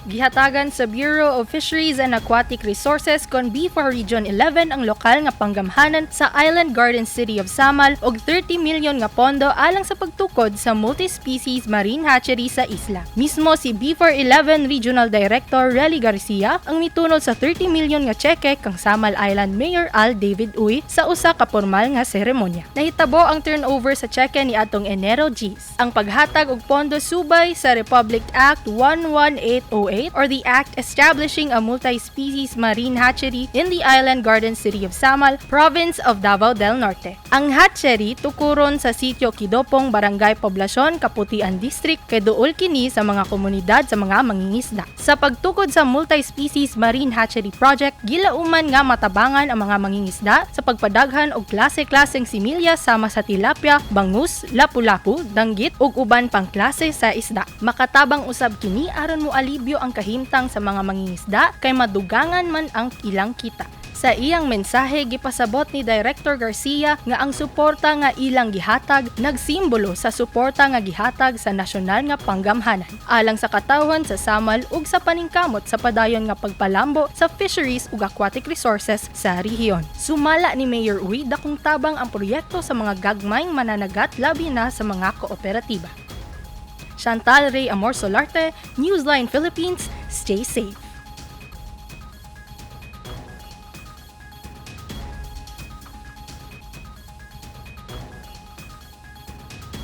Gihatagan sa Bureau of Fisheries and Aquatic Resources kon BIFA Region 11 ang lokal nga panggamhanan sa Island Garden City of Samal og 30 milyon nga pondo alang sa pagtukod sa multi-species marine hatchery sa isla. Mismo si BIFA 11 Regional Director Relly Garcia ang mitunol sa 30 milyon nga cheque kang Samal Island Mayor Al David Uy sa usa ka formal nga seremonya. Nahitabo ang turnover sa cheque ni atong Enero Gs. Ang paghatag og pondo subay sa Republic Act 11808 or the Act Establishing a Multi-Species Marine Hatchery in the Island Garden City of Samal, Province of Davao del Norte. Ang hatchery tukuron sa sitio Kidopong, Barangay Poblasyon, Kaputian District, kay duol kini sa mga komunidad sa mga mangingisda. Sa pagtukod sa Multi-Species Marine Hatchery Project, gilauman nga matabangan ang mga mangingisda sa pagpadaghan og klase-klaseng similya sama sa tilapia, bangus, lapu-lapu, danggit ug uban pang klase sa isda. Makatabang usab kini aron mo alibyo ang kahimtang sa mga mangingisda kay madugangan man ang ilang kita. Sa iyang mensahe, gipasabot ni Director Garcia nga ang suporta nga ilang gihatag nagsimbolo sa suporta nga gihatag sa nasyonal nga panggamhanan alang sa katawhan sa Samal ug sa paningkamot sa padayon nga pagpalambo sa fisheries ug aquatic resources sa rehiyon. Sumala ni Mayor Uy dakong tabang ang proyekto sa mga gagmayng mananagat labi na sa mga kooperatiba. Chantal Ray Amor Solarte, Newsline Philippines, stay safe.